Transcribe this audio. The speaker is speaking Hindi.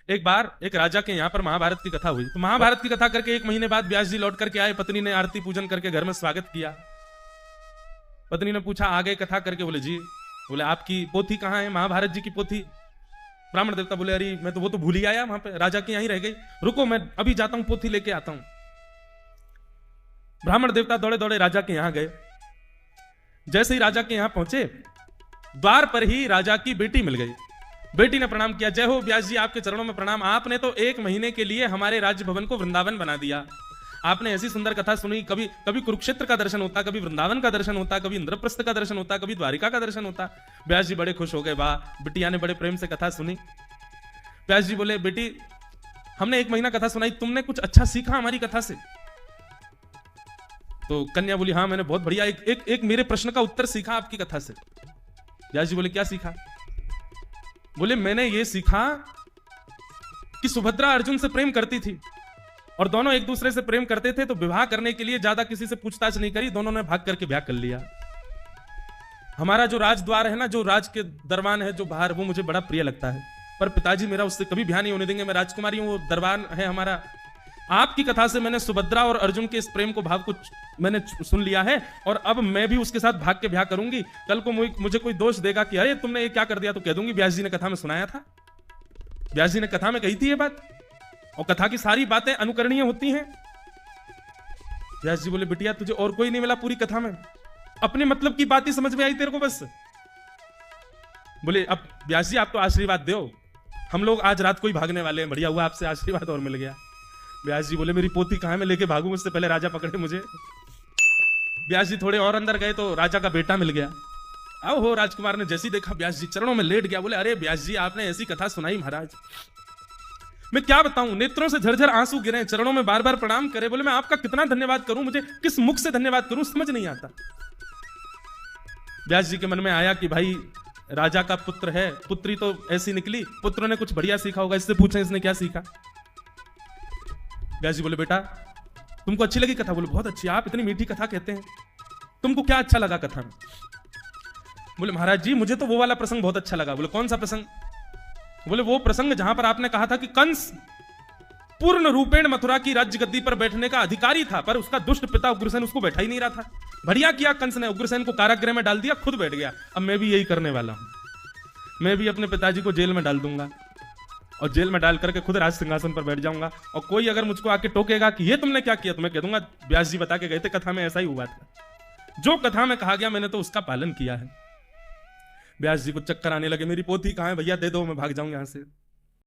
एक बार एक राजा के यहाँ पर महाभारत की कथा हुई। तो महाभारत की कथा करके 1 महीने बाद व्यास जी लौट करके आए। पत्नी ने आरती पूजन करके घर में स्वागत किया। पत्नी ने पूछा आगे कथा करके, बोले जी, बोले आपकी पोथी कहाँ है, महाभारत जी की पोथी। ब्राह्मण देवता बोले अरे मैं तो वो तो भूल ही आया, वहां पे राजा के यहीं रह गई, रुको मैं अभी जाता हूं, पोथी लेके आता हूं। ब्राह्मण देवता दौड़े दौड़े राजा के यहां गए। जैसे ही राजा के यहां पहुंचे, द्वार पर ही राजा की बेटी मिल गई। बेटी ने प्रणाम किया, जय हो व्यास जी, आपके चरणों में प्रणाम। आपने तो 1 महीने के लिए हमारे राज्य भवन को वृंदावन बना दिया। आपने ऐसी सुंदर कथा सुनी, कभी कभी कुरुक्षेत्र का दर्शन होता, कभी वृंदावन का दर्शन होता, कभी इंद्रप्रस्थ का दर्शन होता, कभी द्वारिका का दर्शन होता। व्यास जी बड़े खुश हो गए, वाह, बिटिया ने बड़े प्रेम से कथा सुनी। व्यास जी बोले बेटी, हमने 1 महीना कथा सुनाई, तुमने कुछ अच्छा सीखा हमारी कथा से? तो कन्या बोली हाँ, मैंने बहुत बढ़िया एक मेरे प्रश्न का उत्तर सीखा आपकी कथा से। व्यास जी बोले क्या सीखा? बोले मैंने ये सीखा कि सुभद्रा अर्जुन से प्रेम करती थी और दोनों एक दूसरे से प्रेम करते थे, तो विवाह करने के लिए ज्यादा किसी से पूछताछ नहीं करी, दोनों ने भाग करके ब्याह कर लिया। हमारा जो राजद्वार है ना, जो राज के दरबान है जो बाहर, वो मुझे बड़ा प्रिय लगता है, पर पिताजी मेरा उससे कभी ब्याह नहीं होने देंगे। मैं राजकुमारी हूं, वो दरबान है हमारा। आपकी कथा से मैंने सुभद्रा और अर्जुन के इस प्रेम को भाव को मैंने सुन लिया है, और अब मैं भी उसके साथ भाग के ब्याह करूंगी। कल को मुझे कोई दोष देगा कि अरे तुमने ये क्या कर दिया, तो कह दूंगी व्यास जी ने कथा में सुनाया था, व्यास जी ने कथा में कही थी ये बात, और कथा की सारी बातें अनुकरणीय होती हैं। व्यास जी बोले बिटिया तुझे और कोई नहीं मिला पूरी कथा में, अपने मतलब की बात ही समझ में आई तेरे को बस? बोले अब व्यास जी आप तो आशीर्वाद दो, हम लोग आज रात को ही भागने वाले हैं, बढ़िया हुआ आपसे आशीर्वाद और मिल गया। व्यास जी बोले मेरी पोती कहां, मैं लेके भागूं, उससे पहले राजा पकड़े मुझे। व्यास जी थोड़े और अंदर गए तो राजा का बेटा मिल गया। आओ हो, राजकुमार ने जैसी देखा व्यास जी चरणों में लेट गया। बोले अरे व्यास जी आपने ऐसी कथा सुनाई महाराज, मैं क्या बताऊं, नेत्रों से झरझर आंसू गिरे, चरणों में बार बार प्रणाम करे। बोले मैं आपका कितना धन्यवाद करूं, मुझे किस मुख से धन्यवाद करूं, समझ नहीं आता। व्यास जी के मन में आया कि भाई राजा का पुत्र है, पुत्री तो ऐसी निकली, पुत्र ने कुछ बढ़िया सीखा होगा, इससे पूछें इसने क्या सीखा। व्यास जी बोले बेटा तुमको अच्छी लगी कथा? बोले बहुत अच्छी, आप इतनी मीठी कथा कहते हैं, तुमको क्या अच्छा लगा कथा में? बोले महाराज जी मुझे तो वो वाला प्रसंग बहुत अच्छा लगा। बोले कौन सा प्रसंग? बोले वो प्रसंग जहां पर आपने कहा था कि कंस पूर्ण रूपेण मथुरा की राज्य गद्दी पर बैठने का अधिकारी था, पर उसका दुष्ट पिता उग्रसेन उसको बैठा ही नहीं रहा था। बढ़िया किया कंस ने, उग्रसेन को कारागृह में डाल दिया, खुद बैठ गया। अब मैं भी यही करने वाला हूं, मैं भी अपने पिताजी को जेल में डाल दूंगा और जेल में डाल करके खुद राज सिंहासन पर बैठ जाऊंगा, और कोई अगर मुझको आके टोकेगा कि ये तुमने क्या किया, तो मैं कह दूंगा व्यास जी बता के गए थे कथा में ऐसा ही हुआ था, जो कथा में कहा गया मैंने तो उसका पालन किया है। व्यास जी को चक्कर आने लगे, मेरी पोथी कहां है भैया, दे दो मैं भाग जाऊं यहां से।